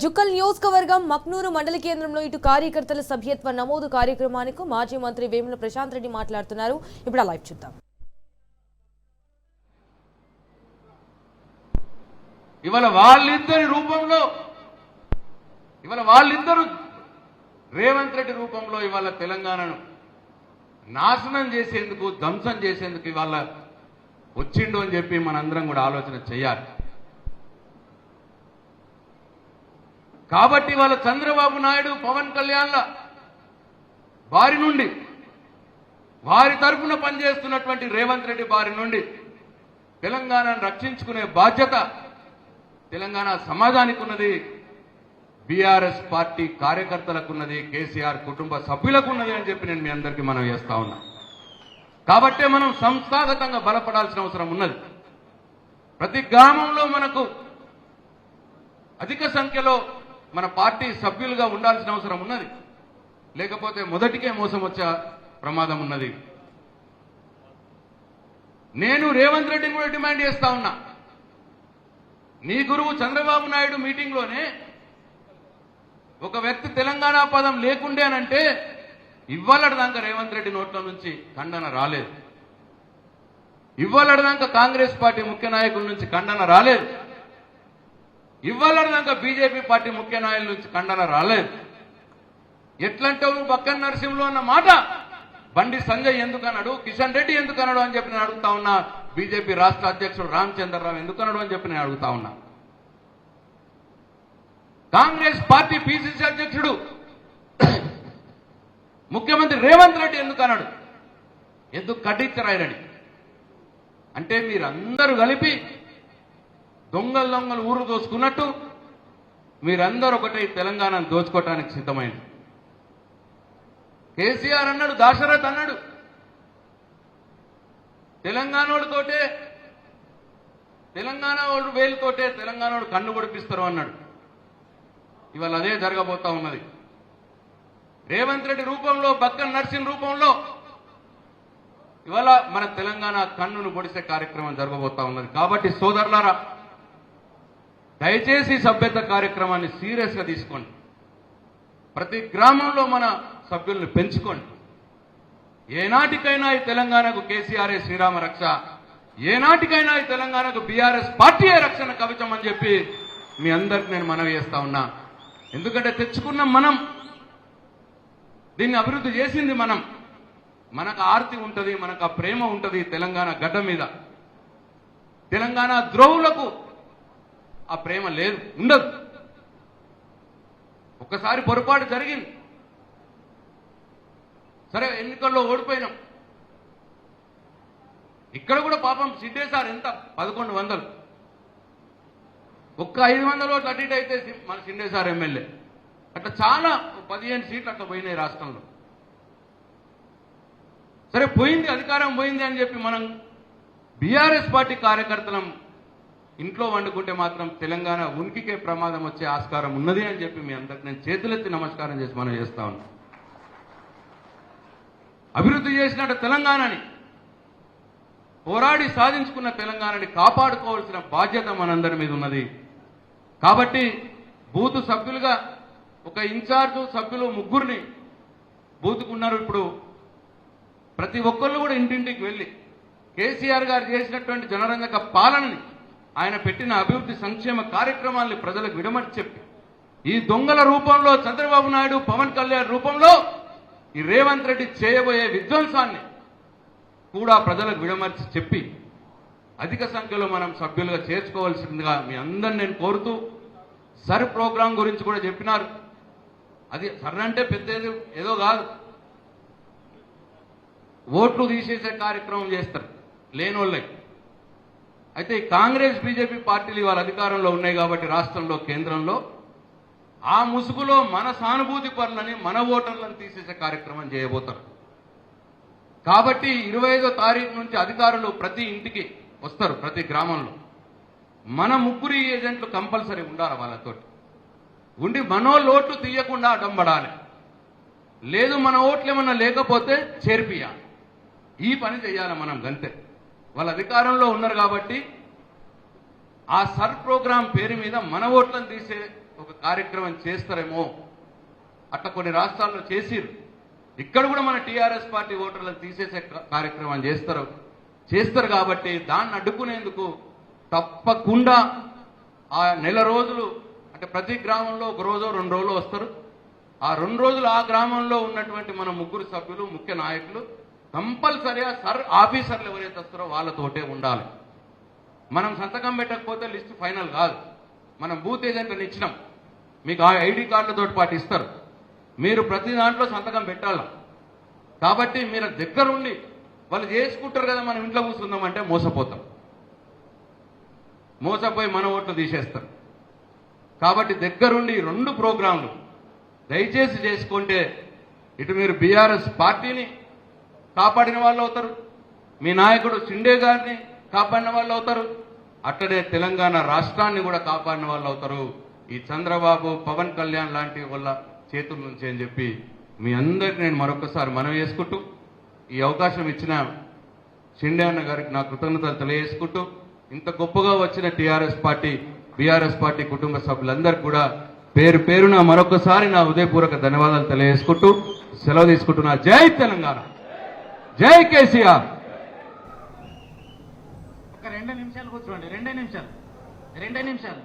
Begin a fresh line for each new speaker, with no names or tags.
జుక్కల్ నియోజకవర్గం మక్నూరు మండల కేంద్రంలో ఇటు కార్యకర్తల సభ్యత్వ నమోదు కార్యక్రమానికి మాజీ మంత్రి వేముల ప్రశాంత్ రెడ్డి మాట్లాడుతున్నారు. ఇప్పుడు లైవ్ చూద్దాం.
ఇవాళ వాళ్ళిద్దరు రేవంత్ రెడ్డి రూపంలో ఇవాళ తెలంగాణను నాశనం చేసేందుకు ధ్వంసం చేసేందుకు ఇవాళ వచ్చిండు అని చెప్పి మనందరం కూడా ఆలోచన చేయాలి. కాబట్టి వాళ్ళ చంద్రబాబు నాయుడు పవన్ కళ్యాణ్ల బారి నుండి వారి తరఫున పనిచేస్తున్నటువంటి రేవంత్ రెడ్డి బారి నుండి తెలంగాణను రక్షించుకునే బాధ్యత తెలంగాణ సమాజానికి ఉన్నది, బీఆర్ఎస్ పార్టీ కార్యకర్తలకు ఉన్నది, కేసీఆర్ కుటుంబ సభ్యులకు ఉన్నది అని చెప్పి నేను మీ అందరికీ మనం చేస్తా ఉన్నా. కాబట్టే మనం సంస్థాగతంగా బలపడాల్సిన అవసరం ఉన్నది. ప్రతి గ్రామంలో మనకు అధిక సంఖ్యలో మన పార్టీ సభ్యులుగా ఉండాల్సిన అవసరం ఉన్నది. లేకపోతే మొదటికే మోసం వచ్చే ప్రమాదం ఉన్నది. నేను రేవంత్ రెడ్డిని కూడా డిమాండ్ చేస్తా ఉన్నా. నీ గురువు చంద్రబాబు నాయుడు మీటింగ్లోనే ఒక వ్యక్తి తెలంగాణ పదం లేకుండే అనంటే ఇవ్వాలడదాకా రేవంత్ రెడ్డి నోట్ల నుంచి ఖండన రాలేదు. ఇవ్వాలడదాకా కాంగ్రెస్ పార్టీ ముఖ్య నాయకుల నుంచి ఖండన రాలేదు. ఇవ్వాలడదాకా బీజేపీ పార్టీ ముఖ్య నాయకుల నుంచి ఖండన రాలేదు. ఎట్లంటే నువ్వు బక్కన్ నరసింహలో అన్న మాట బండి సంజయ్ ఎందుకన్నాడు, కిషన్ రెడ్డి ఎందుకన్నాడు అని చెప్పి నేను అడుగుతా ఉన్నా. బీజేపీ రాష్ట్ర అధ్యక్షుడు రామచంద్రరావు ఎందుకన్నాడు అని చెప్పి నేను అడుగుతా ఉన్నా. కాంగ్రెస్ పార్టీ పిసిసి అధ్యక్షుడు ముఖ్యమంత్రి రేవంత్ రెడ్డి ఎందుకన్నాడు, ఎందుకు కట్టించరాయరని. అంటే మీరందరూ కలిపి దొంగలు ఊరు దోచుకున్నట్టు మీరందరూ ఒకటే తెలంగాణను దోచుకోవటానికి సిద్ధమైంది. కేసీఆర్ అన్నాడు, దాశరథ్ అన్నాడు, తెలంగాణోడితోటే తెలంగాణ వాడు వేలుతోటే తెలంగాణోడు కన్ను పొడిపిస్తారు అన్నాడు. ఇవాళ అదే జరగబోతా ఉన్నది. రేవంత్ రెడ్డి రూపంలో, బక్కన్ నర్సింగ్ రూపంలో ఇవాళ మన తెలంగాణ కన్నును పొడిసే కార్యక్రమం జరగబోతా ఉన్నది. కాబట్టి సోదరులారా, దయచేసి సభ్యత కార్యక్రమాన్ని సీరియస్గా తీసుకోండి. ప్రతి గ్రామంలో మన సభ్యుల్ని పెంచుకోండి. ఏనాటికైనా ఈ తెలంగాణకు కేసీఆర్ఏ శ్రీరామ రక్ష, ఏనాటికైనా ఈ తెలంగాణకు బీఆర్ఎస్ పార్టీయే రక్షణ కవచం అని చెప్పి మీ అందరికి నేను మనవి చేస్తా ఉన్నా. ఎందుకంటే తెచ్చుకున్నాం మనం, దీన్ని అభివృద్ధి చేసింది మనం. మనకు ఆర్తి ఉంటుంది, మనకు ఆ ప్రేమ ఉంటుంది తెలంగాణ గడ్డ మీద. తెలంగాణ ద్రోవులకు ఆ ప్రేమ లేదు, ఉండదు. ఒక్కసారి పొరపాటు జరిగింది, సరే ఎన్నికల్లో ఓడిపోయినాం. ఇక్కడ కూడా పాపం సిద్ధేశారు ఎంత 1100, ఒక్క 500 ఓట్లు అటు ఇటు అయితే మన సిండేసార్ ఎమ్మెల్యే. అట్లా చాలా 15 సీట్లు అట్లా పోయినాయి రాష్ట్రంలో. సరే పోయింది, అధికారం పోయింది అని చెప్పి మనం బీఆర్ఎస్ పార్టీ కార్యకర్తలం ఇంట్లో వండుకుంటే మాత్రం తెలంగాణ ఉనికికే ప్రమాదం వచ్చే ఆస్కారం ఉన్నది అని చెప్పి మీ అందరికి నేను చేతులెత్తి నమస్కారం చేసి మనం చేస్తా ఉన్నాం. అభివృద్ధి చేసినట్టు తెలంగాణని, పోరాడి సాధించుకున్న తెలంగాణని కాపాడుకోవాల్సిన బాధ్యత మనందరి మీద ఉన్నది. కాబట్టి బూత్ సభ్యులుగా ఒక ఇన్ఛార్జ్ సభ్యులు 3 బూతుకున్నారు. ఇప్పుడు ప్రతి ఒక్కళ్ళు కూడా ఇంటింటికి వెళ్ళి కేసీఆర్ గారు చేసినటువంటి జనరంజక పాలనని, ఆయన పెట్టిన అభివృద్ధి సంక్షేమ కార్యక్రమాల్ని ప్రజలకు విడమర్చి చెప్పి, ఈ దొంగల రూపంలో చంద్రబాబు నాయుడు, పవన్ కళ్యాణ్ రూపంలో ఈ రేవంత్ రెడ్డి చేయబోయే విధ్వంసాన్ని కూడా ప్రజలకు విడమర్చి చెప్పి అధిక సంఖ్యలో మనం సభ్యులుగా చేర్చుకోవాల్సిందిగా మీ అందరిని నేను కోరుతూ, సర్ ప్రోగ్రాం గురించి కూడా చెప్పినారు. అది సర్ అంటే పెద్ద ఏదో కాదు, ఓట్లు తీసేసే కార్యక్రమం చేస్తారు లేనోళ్ళకి. అయితే కాంగ్రెస్ బీజేపీ పార్టీలు ఇవాళ అధికారంలో ఉన్నాయి కాబట్టి రాష్ట్రంలో, కేంద్రంలో ఆ ముసుగులో మన సానుభూతి పరులని, మన ఓటర్లను తీసేసే కార్యక్రమం చేయబోతారు. కాబట్టి 25వ తారీఖు నుంచి అధికారులు ప్రతి ఇంటికి వస్తారు, ప్రతి గ్రామంలో. మన 3 ఏజెంట్లు కంపల్సరీ ఉండాలి, వాళ్ళతోటి ఉండి మనోళ్ళు ఓట్లు తీయకుండా అడ్డంపడాలి. లేదు మన ఓట్లు ఏమన్నా లేకపోతే చేర్పియాలి. ఈ పని చేయాలి మనం గంతే. వాళ్ళ అధికారంలో ఉన్నారు కాబట్టి ఆ సర్ ప్రోగ్రాం పేరు మీద మన ఓట్లను తీసే ఒక కార్యక్రమం చేస్తారేమో, అట్లా కొన్ని రాష్ట్రాల్లో చేసిరు. ఇక్కడ కూడా మన టీఆర్ఎస్ పార్టీ ఓటర్లను తీసేసే కార్యక్రమం చేస్తారు కాబట్టి దాన్ని అడ్డుకునేందుకు తప్పకుండా ఆ నెల రోజులు అంటే ప్రతి గ్రామంలో ఒక రోజు 2 రోజులు వస్తారు. ఆ 2 రోజులు ఆ గ్రామంలో ఉన్నటువంటి మన ముగ్గురు సభ్యులు ముఖ్య నాయకులు కంపల్సరిగా ఆఫీసర్లు ఎవరైతే వస్తారో వాళ్ళతోటే ఉండాలి. మనం సంతకం పెట్టకపోతే లిస్టు ఫైనల్ కాదు. మనం బూత్ ఏజెంట్లను ఇచ్చినాం, మీకు ఆ ఐడి కార్డులతో పాటు ఇస్తారు. మీరు ప్రతి దాంట్లో సంతకం పెట్టాలి. కాబట్టి మీరు దగ్గరుండి వాళ్ళు చేసుకుంటారు కదా, మనం ఇంట్లో కూర్చుందామంటే మోసపోయి మన ఓట్లు తీసేస్తారు. కాబట్టి దగ్గరుండి 2 ప్రోగ్రాంలు దయచేసి చేసుకుంటే ఇటు మీరు బీఆర్ఎస్ పార్టీని కాపాడిన వాళ్ళు అవుతారు, మీ నాయకుడు షిండే గారిని కాపాడిన వాళ్ళు అవుతారు, అట్లనే తెలంగాణ రాష్ట్రాన్ని కూడా కాపాడిన వాళ్ళు అవుతారు ఈ చంద్రబాబు పవన్ కళ్యాణ్ లాంటి వాళ్ళ చేతుల నుంచి అని చెప్పి మీ అందరికి నేను మరొకసారి మనవి చేసుకుంటూ ఈ అవకాశం ఇచ్చిన షిండే అన్న గారికి నా కృతజ్ఞతలు తెలియజేసుకుంటూ ఇంత గొప్పగా వచ్చిన బీఆర్ఎస్ పార్టీ కుటుంబ సభ్యులందరికీ కూడా పేరు పేరున మరొకసారి నా హృదయపూర్వక ధన్యవాదాలు తెలియజేసుకుంటూ సెలవు తీసుకుంటున్నా. జై తెలంగాణ, జై కేసీఆర్.
ఒక 2 నిమిషాలు కూర్చోండి, 2 నిమిషాలు.